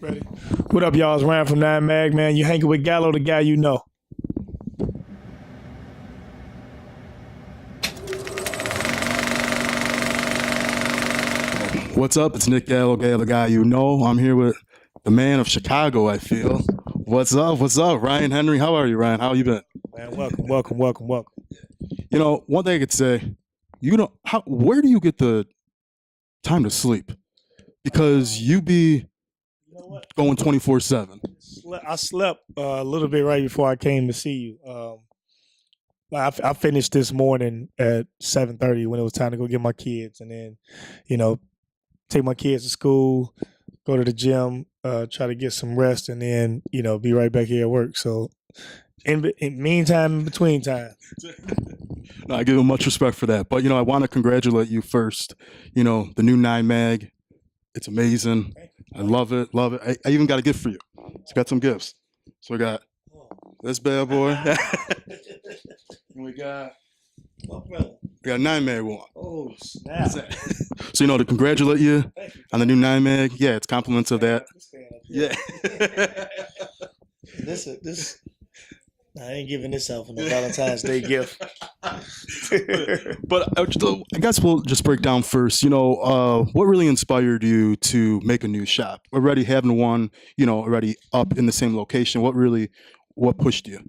Ready? What up, y'all? It's Ryan from 9 Mag, man. You hanging with Gallo, the guy you know. What's up? It's Nick Gallo, the guy you know. I'm here with the man of Chicago, I feel. What's up? What's up? Ryan Henry. How are you, Ryan? How you been? Man, welcome. You know, one thing I could say, where do you get the time to sleep? Because you be going 24/7. I slept a little bit right before I came to see you. I finished this morning at 7:30 when it was time to go get my kids, and then, take my kids to school, go to the gym, try to get some rest, and then, be right back here at work. So in meantime, in between time. No, I give him much respect for that. But, I want to congratulate you first. The new 9 Mag, it's amazing. I love it. I even got a gift for you. It's got some gifts. So we got this bad boy. And we got 9 Mag one. Oh, snap. So, to congratulate you on the new 9 Mag. Yeah, it's compliments of that. Yeah. This I ain't giving this out for no Valentine's Day gift. But I guess we'll just break down first. What really inspired you to make a new shop? Already having one, already up in the same location. What pushed you?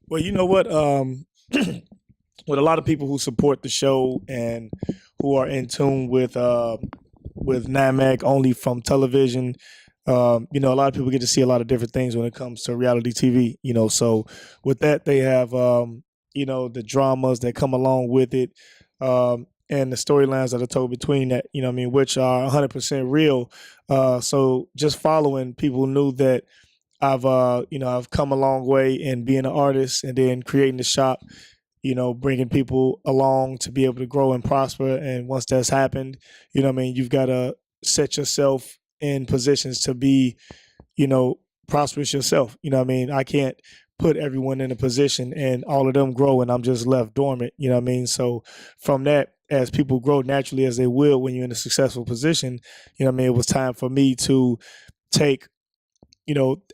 Well, you know what? With a lot of people who support the show and who are in tune with 9 Mag only from television. A lot of people get to see a lot of different things when it comes to reality TV, so with that, they have, the dramas that come along with it, and the storylines that are told between that, which are 100% real. So just following, people knew that I've come a long way in being an artist and then creating the shop, bringing people along to be able to grow and prosper. And once that's happened, you've got to set yourself in positions to be, prosperous yourself. I can't put everyone in a position and all of them grow and I'm just left dormant. So from that, as people grow naturally as they will when you're in a successful position, it was time for me to take,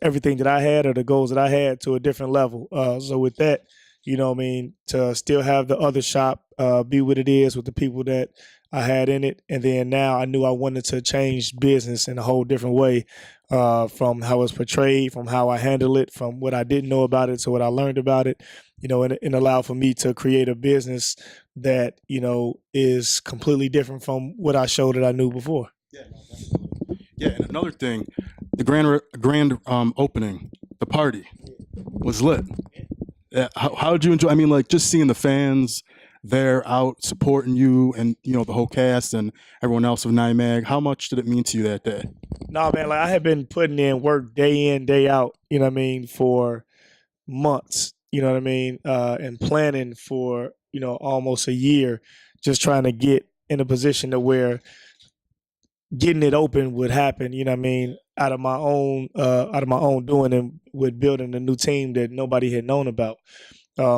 everything that I had or the goals that I had to a different level. So with that, to still have the other shop be what it is with the people that I had in it. And then now I knew I wanted to change business in a whole different way, from how it's portrayed, from how I handle it, from what I didn't know about it to what I learned about it, and allow for me to create a business that, is completely different from what I showed that I knew before. Yeah, and another thing, the grand opening, the party was lit. How did you enjoy? I mean, just seeing the fans there out supporting you and, the whole cast and everyone else of 9 Mag. How much did it mean to you that day? No, man, I had been putting in work day in, day out, for months, and planning for, almost a year, just trying to get in a position to where getting it open would happen, out of my own doing and with building a new team that nobody had known about.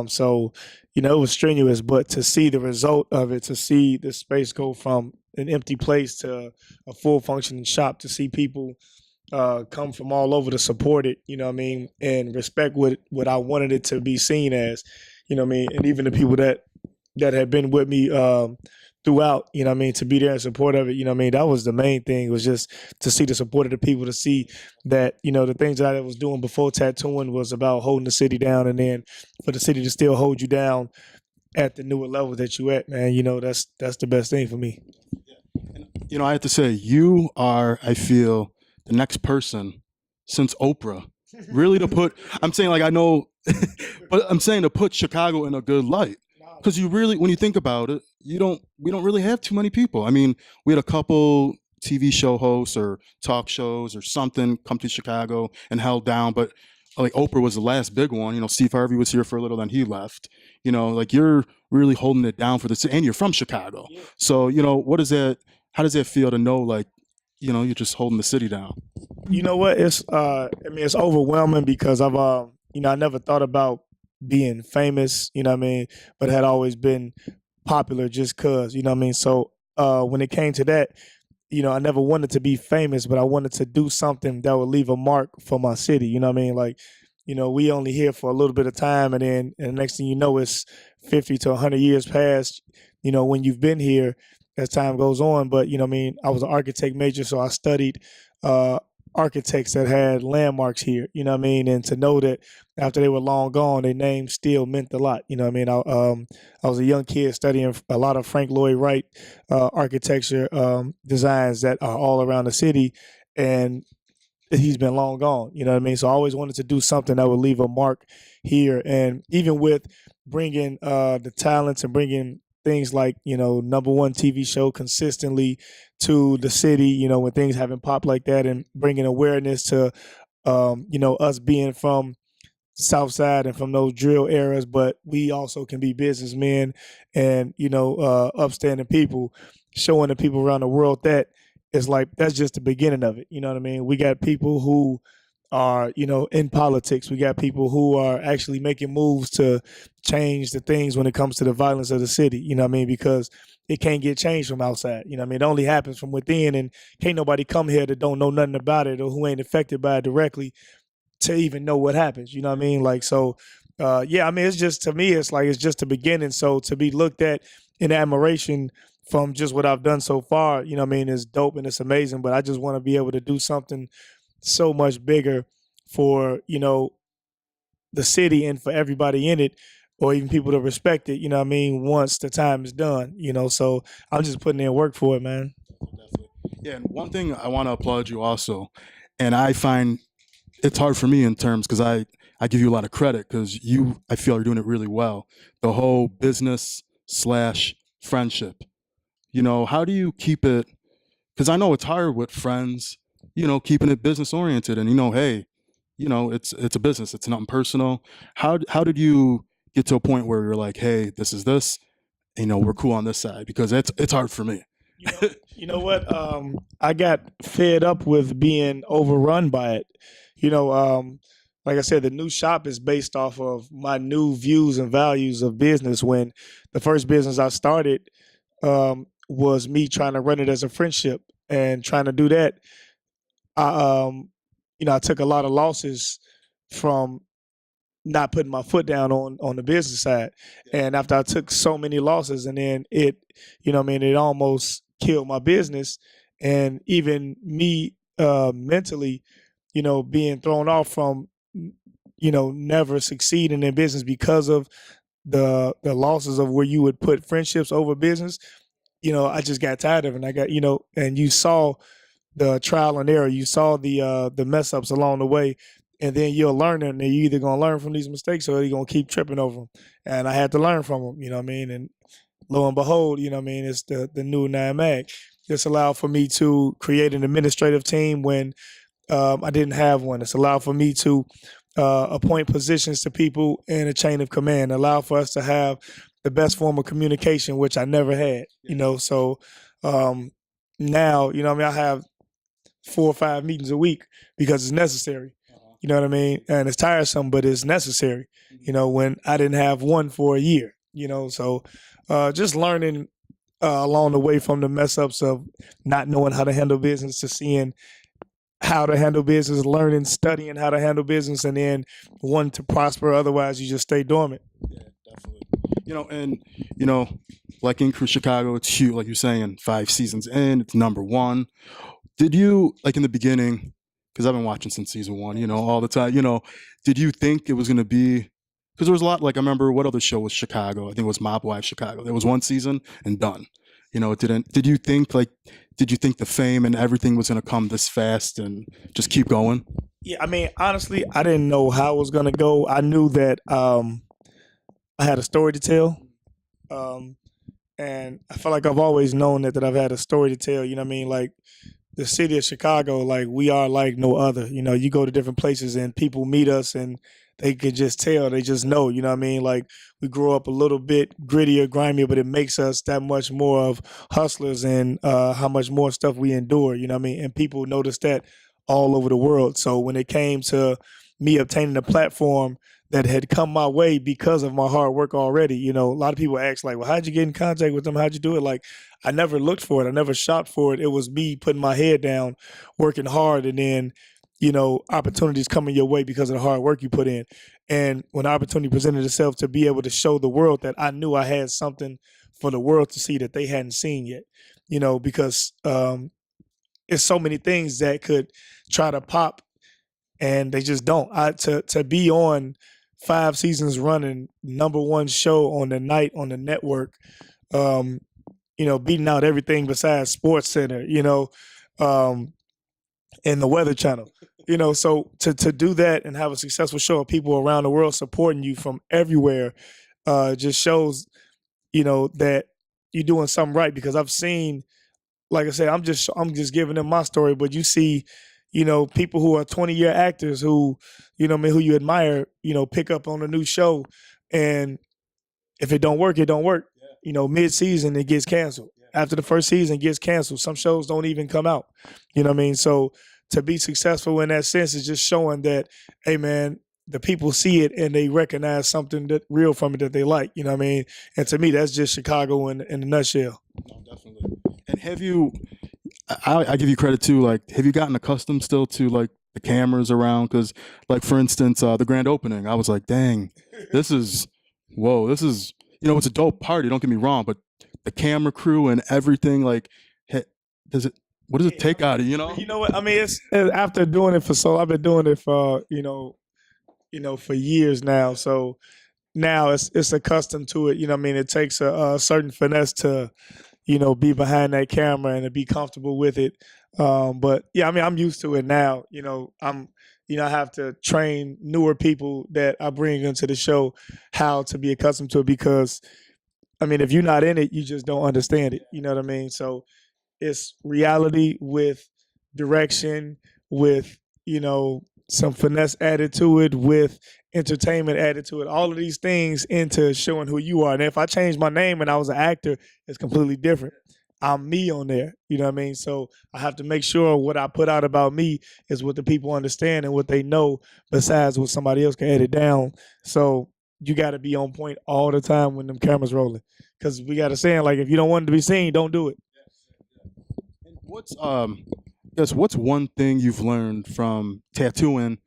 So, it was strenuous, but to see the result of it, to see the space go from an empty place to a full functioning shop, to see people come from all over to support it, and respect what I wanted it to be seen as, and even the people that had been with me throughout, to be there in support of it, that was the main thing, was just to see the support of the people, to see that, the things that I was doing before tattooing was about holding the city down, and then for the city to still hold you down at the newer level that you at, man, that's the best thing for me. I have to say, you are, I feel, the next person since Oprah, really I'm saying, I know, but I'm saying to put Chicago in a good light. Because when you think about it, we don't really have too many people. I mean, we had a couple TV show hosts or talk shows or something come to Chicago and held down, but Oprah was the last big one. Steve Harvey was here for a little, then he left. You're really holding it down for the city, and you're from Chicago. Yeah. So, how does that feel to know, you're just holding the city down? You know what? It's it's overwhelming because I've I never thought about being famous, but had always been popular just cause, So when it came to that, I never wanted to be famous, but I wanted to do something that would leave a mark for my city. You know what I mean? Like, we only here for a little bit of time, and the next thing you know, it's 50 to 100 years past, when you've been here as time goes on. But, what I mean, I was an architect major, so I studied uh, architects that had landmarks here, you know what I mean? And to know that after they were long gone, their name still meant a lot, you know what I mean? I was a young kid studying a lot of Frank Lloyd Wright architecture designs that are all around the city. And he's been long gone. You know what I mean? So I always wanted to do something that would leave a mark here. And even with bringing the talents and bringing things like, number one TV show consistently to the city, when things haven't popped like that, and bringing awareness to, us being from South Side and from those drill eras, but we also can be businessmen and, upstanding people, showing the people around the world that it's like that's just the beginning of it. You know what I mean? We got people who are, in politics. We got people who are actually making moves to change the things when it comes to the violence of the city. You know what I mean? Because it can't get changed from outside. You know what I mean? It only happens from within, and can't nobody come here that don't know nothing about it or who ain't affected by it directly to even know what happens. You know what I mean? Like, so, yeah, I mean, it's just, to me, it's like, it's just the beginning. So to be looked at in admiration from just what I've done so far, you know what I mean, is dope and it's amazing. But I just want to be able to do something so much bigger for, the city and for everybody in it, or even people to respect it, you know what I mean, once the time is done, so I'm just putting in work for it, man. Definitely. Yeah, and one thing I want to applaud you also, and I find it's hard for me in terms because I give you a lot of credit because I feel you're doing it really well. The whole business slash friendship. How do you keep it? Because I know it's hard with friends. Keeping it business oriented, and hey, it's a business. It's nothing personal. How did you get to a point where you're like, hey, this is this. We're cool on this side because it's hard for me. What? I got fed up with being overrun by it. Like I said, the new shop is based off of my new views and values of business. When the first business I started was me trying to run it as a friendship, and trying to do that, I took a lot of losses from not putting my foot down on the business side. And after I took so many losses, and then it, it almost killed my business, and even me mentally, being thrown off from, never succeeding in business because of the losses of where you would put friendships over business. I just got tired of it. And I got, and you saw the trial and error. You saw the mess ups along the way, and then you'll learn them. And you're either gonna learn from these mistakes, or you're gonna keep tripping over them. And I had to learn from them. You know what I mean? And lo and behold, you know what I mean, it's the new NAMAG. This allowed for me to create an administrative team when I didn't have one. It's allowed for me to appoint positions to people in a chain of command. Allow for us to have the best form of communication, which I never had. So now, I mean, I have 4 or 5 meetings a week because it's necessary. You know what I mean? And it's tiresome, but it's necessary. When I didn't have one for a year. So just learning along the way from the mess ups of not knowing how to handle business to seeing how to handle business, learning, studying how to handle business, and then wanting to prosper. Otherwise, you just stay dormant. Yeah, definitely. And like in Chicago, it's huge. Like you're saying, 5 seasons in, it's number one. Did you, like in the beginning, because I've been watching since season 1, all the time, did you think it was going to be, because there was a lot, like I remember what other show was Chicago? I think it was Mob Wives Chicago. There was one season and done. It didn't, did you think the fame and everything was going to come this fast and just keep going? Yeah, I mean, honestly, I didn't know how it was going to go. I knew that I had a story to tell. And I feel like I've always known that I've had a story to tell, you know what I mean? Like, the city of Chicago, like, we are like no other. You go to different places and people meet us and they could just tell, they just know, you know what I mean? Like, we grow up a little bit grittier, grimier, but it makes us that much more of hustlers, and how much more stuff we endure, you know what I mean? And people notice that all over the world. So when it came to me obtaining a platform that had come my way because of my hard work already. You know, a lot of people ask like, well, how'd you get in contact with them? How'd you do it? Like, I never looked for it. I never shopped for it. It was me putting my head down, working hard, and then, you know, opportunities coming your way because of the hard work you put in. And when the opportunity presented itself to be able to show the world that I knew I had something for the world to see that they hadn't seen yet, you know, because it's so many things that could try to pop and they just don't. To be on 5 seasons running #1 show on the night on the network, you know, beating out everything besides Sports Center, you know, and the Weather Channel, you know. So to do that and have a successful show of people around the world supporting you from everywhere, just shows, you know, that you're doing something right. Because I've seen, like I said, I'm just giving them my story, but you see, you know, people who are 20-year actors who, you know, who you admire, you know, pick up on a new show, and if it don't work, it don't work. Yeah. You know, mid-season it gets canceled. Yeah. After the first season, it gets canceled. Some shows don't even come out. You know what I mean? So to be successful in that sense is just showing that, hey man, the people see it and they recognize something that real from it that they like. You know what I mean? And to me, that's just Chicago in a nutshell. No, definitely. And have you? I give you credit too. Like, have you gotten accustomed still to like the cameras around? Because, like, for instance, the grand opening, I was like, dang, this is, whoa, this is, you know, it's a dope party. Don't get me wrong, but the camera crew and everything, like, what does it take out of you? You know what I mean? It's after doing it for so, I've been doing it for you know for years now. So now it's accustomed to it. You know what I mean? It takes a certain finesse to, you know, be behind that camera and to be comfortable with it. But yeah, I mean, I'm used to it now. You know, I have to train newer people that I bring into the show how to be accustomed to it, because, I mean, if you're not in it, you just don't understand it. You know what I mean? So it's reality with direction, with, you know, some finesse added to it, with entertainment added to it, all of these things into showing who you are. And if I changed my name and I was an actor, it's completely different. I'm me on there. You know what I mean? So I have to make sure what I put out about me is what the people understand and what they know, besides what somebody else can edit down. So you got to be on point all the time when them cameras rolling. Because we got a saying, like, if you don't want it to be seen, don't do it. And what's one thing you've learned from tattooing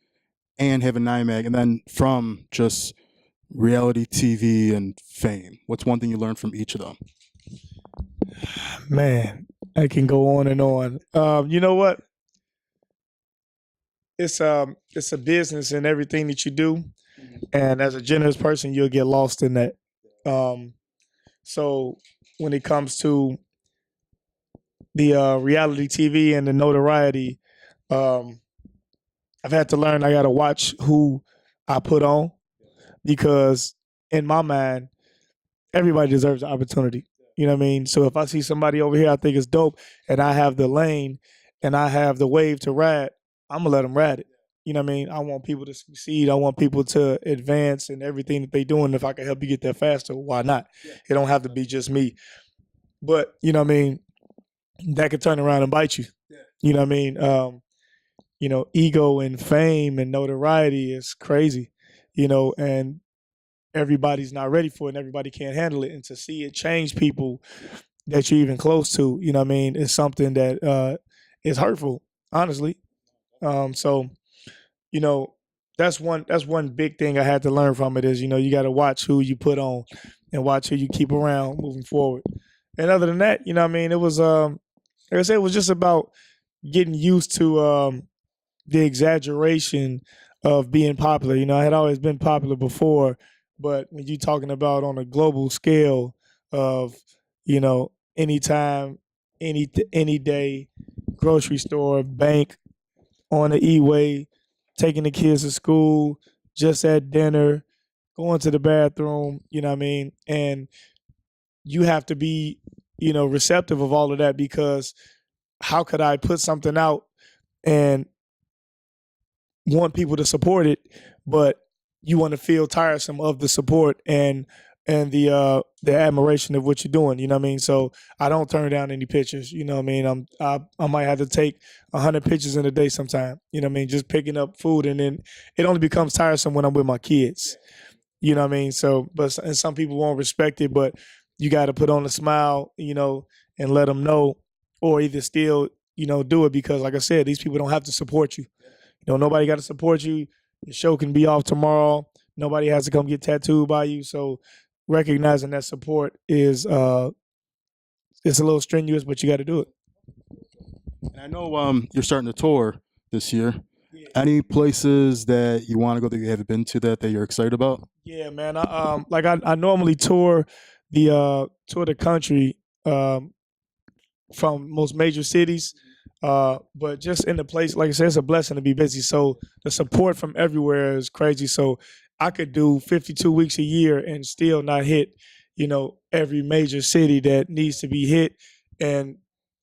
and having NIMAG, and then from just reality TV and fame? What's one thing you learned from each of them? Man, I can go on and on. You know what? It's a business in everything that you do, and as a generous person, you'll get lost in that. So when it comes to the reality TV and the notoriety, I've had to learn I got to watch who I put on, because in my mind, everybody deserves an opportunity. You know what I mean? So if I see somebody over here I think is dope, and I have the lane and I have the wave to ride, I'm going to let them ride it. You know what I mean? I want people to succeed. I want people to advance in everything that they do. And if I can help you get there faster, why not? It don't have to be just me. But, you know what I mean? That could turn around and bite you. You know what I mean? You know, ego and fame and notoriety is crazy, you know, and everybody's not ready for it and everybody can't handle it. And to see it change people that you're even close to, you know what I mean, is something that is hurtful, honestly. So, you know, that's one big thing I had to learn from it is, you know, you got to watch who you put on and watch who you keep around moving forward. And other than that, you know what I mean, it was, like I said, it was just about getting used to the exaggeration of being popular. You know, I had always been popular before, but when you're talking about on a global scale of, you know, anytime, any day, grocery store, bank, on the E-way, taking the kids to school, just at dinner, going to the bathroom, you know what I mean? And you have to be, you know, receptive of all of that, because how could I put something out and want people to support it, but you want to feel tiresome of the support and and the admiration of what you're doing. You know what I mean? So I don't turn down any pictures. You know what I mean? I might have to take 100 pictures in a day sometime. You know what I mean? Just picking up food, and then it only becomes tiresome when I'm with my kids. You know what I mean? So, and some people won't respect it, but you got to put on a smile, and let them know, or either still, do it because, like I said, these people don't have to support you. Nobody got to support you. Your show can be off tomorrow. Nobody has to come get tattooed by you. So, recognizing that support is it's a little strenuous, but you got to do it. And I know you're starting to tour this year. Yeah. Any places that you want to go that you haven't been to that you're excited about? Yeah, man. I normally tour the country from most major cities. But just in the place, like I said, it's a blessing to be busy. So the support from everywhere is crazy. So I could do 52 weeks a year and still not hit, every major city that needs to be hit. And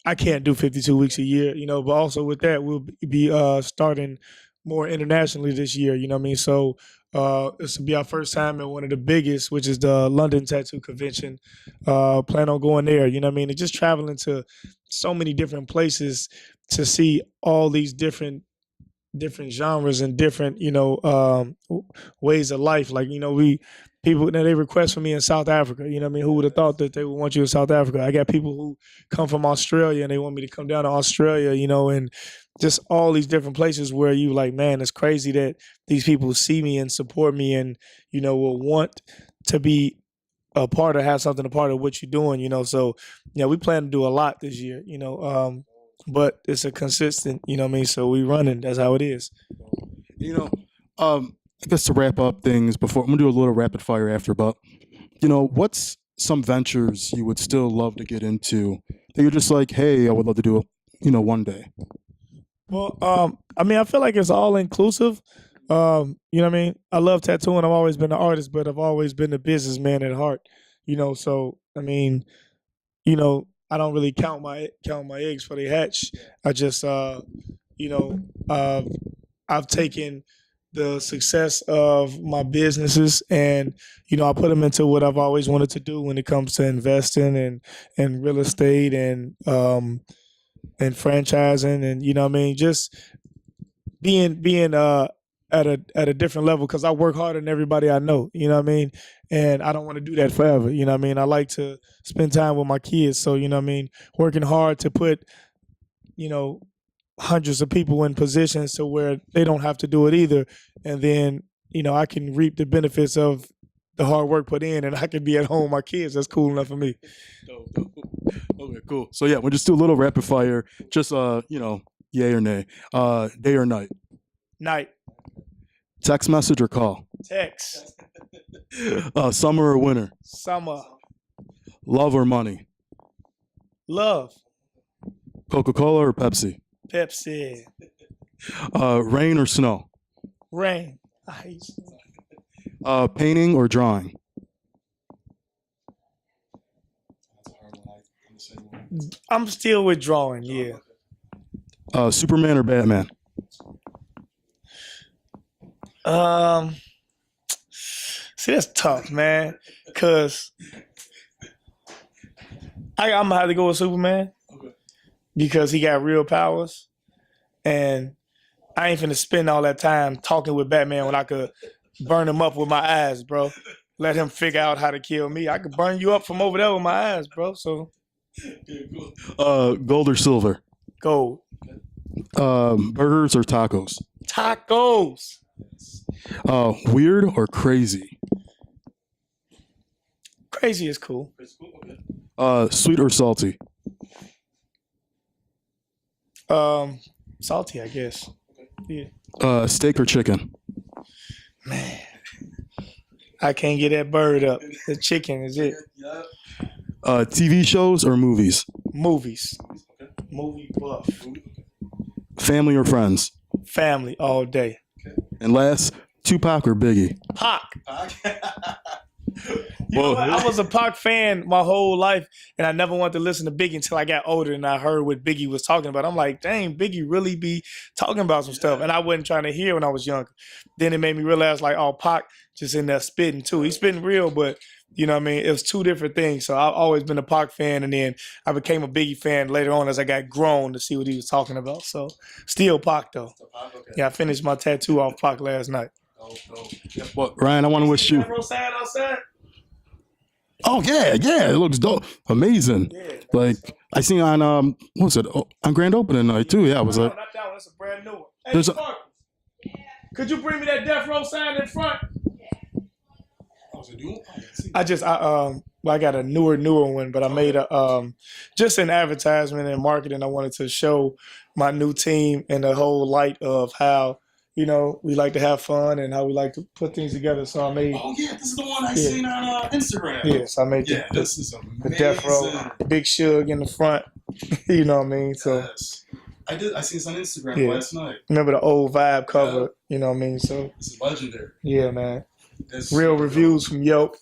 I can't do 52 weeks a year, but also with that, we'll be starting more internationally this year, you know what I mean? So this will be our first time in one of the biggest, which is the London Tattoo Convention. Plan on going there, you know what I mean? And just traveling to so many different places to see all these different genres and different, ways of life. Like, people they request for me in South Africa. You know what I mean? Who would have thought that they would want you in South Africa? I got people who come from Australia and they want me to come down to Australia, and just all these different places where you like, man, it's crazy that these people see me and support me and, will want to be a part of, have something a part of what you're doing, So, we plan to do a lot this year, but it's a consistent, you know what I mean? So we running. That's how it is. You know, I guess to wrap up things before I'm gonna do a little rapid fire after, but what's some ventures you would still love to get into that you're just like, hey, I would love to do it, one day? Well, I feel like it's all inclusive. You know what I mean? I love tattooing. I've always been an artist, but I've always been a businessman at heart. So I don't really count my eggs before they hatch. I just I've taken the success of my businesses and I put them into what I've always wanted to do when it comes to investing and real estate and franchising and just being at a different level because I work harder than everybody I know, and I don't want to do that forever, I like to spend time with my kids, so working hard to put hundreds of people in positions to where they don't have to do it either, and then I can reap the benefits of the hard work put in, and I can be at home with my kids. That's cool enough for me. Okay, cool. So yeah, we'll just do a little rapid fire. Just yay or nay. Day or night. Night. Text message or call. Text. Summer or winter. Summer. Love or money. Love. Coca-Cola or Pepsi. Pepsi. Rain or snow. Rain. I hate snow. Painting or drawing. I'm still withdrawing. Yeah. Superman or Batman. See, that's tough, man. Cause I'm gonna have to go with Superman. Okay. Because he got real powers, and I ain't finna spend all that time talking with Batman when I could burn him up with my eyes, bro. Let him figure out how to kill me. I could burn you up from over there with my eyes, bro. So, gold or silver. Gold. Burgers or tacos. Tacos. Weird or crazy. Crazy is cool. Sweet or salty. Salty, I guess. Yeah. Steak or chicken. Man, I can't get that bird up. The chicken is it. TV shows or movies. Movies. Movie buff. Family or friends. Family all day. And last, Tupac or Biggie. Pac. I was a Pac fan my whole life, and I never wanted to listen to Biggie until I got older and I heard what Biggie was talking about. I'm like, dang, Biggie really be talking about some stuff, and I wasn't trying to hear when I was younger. Then it made me realize, like, oh, Pac just in there spitting too. He's spitting real, but You know what I mean? It was two different things. So I've always been a Pac fan, and then I became a Biggie fan later on as I got grown to see what he was talking about. So still Pac though. Okay. Yeah, I finished my tattoo off Pac last night. Well, Ryan, I want to wish you. Outside. Oh yeah, it looks dope, amazing. Yeah. Like I seen on what was it on grand opening night too? Yeah, I was No, like, not that one. That's a brand new one. Hey, There's a- Marcus, could you bring me that Death Row sign in front? I got a newer one, but I made a just an advertisement and marketing. I wanted to show my new team in the whole light of how, you know, we like to have fun and how we like to put things together. So I made oh yeah, this is the one I seen on Instagram. yes, I made This is amazing. the Death Row, Big Suge in the front. You know what I mean? So Yes. I seen this on Instagram Yeah. last night. remember the old vibe cover. You know what I mean? So This is legendary. yeah, man. It's Real super reviews from Yoke,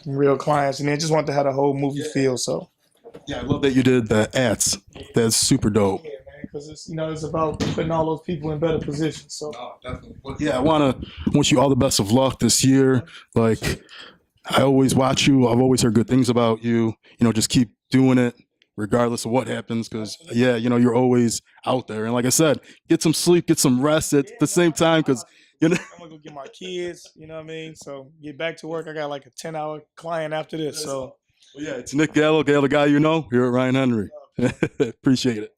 from real clients, and then just want to have the whole movie feel. So dope. Yeah, I love that you did the ads. That's super dope. yeah, man, because it's it's about putting all those people in better positions. So No, definitely. But yeah, I wish you all the best of luck this year. Like I always watch you. I've always heard good things about you. You know, just keep doing it regardless of what happens. Because yeah, you know, you're always out there. And like I said, get some sleep, get some rest at the same time. Because you know. I'm gonna go get my kids. You know what I mean? So get back to work. I got like a 10-hour client after this. So Well, yeah, it's Nick Gallo, Gallo the guy you know, here at Ryan Henry. Appreciate it.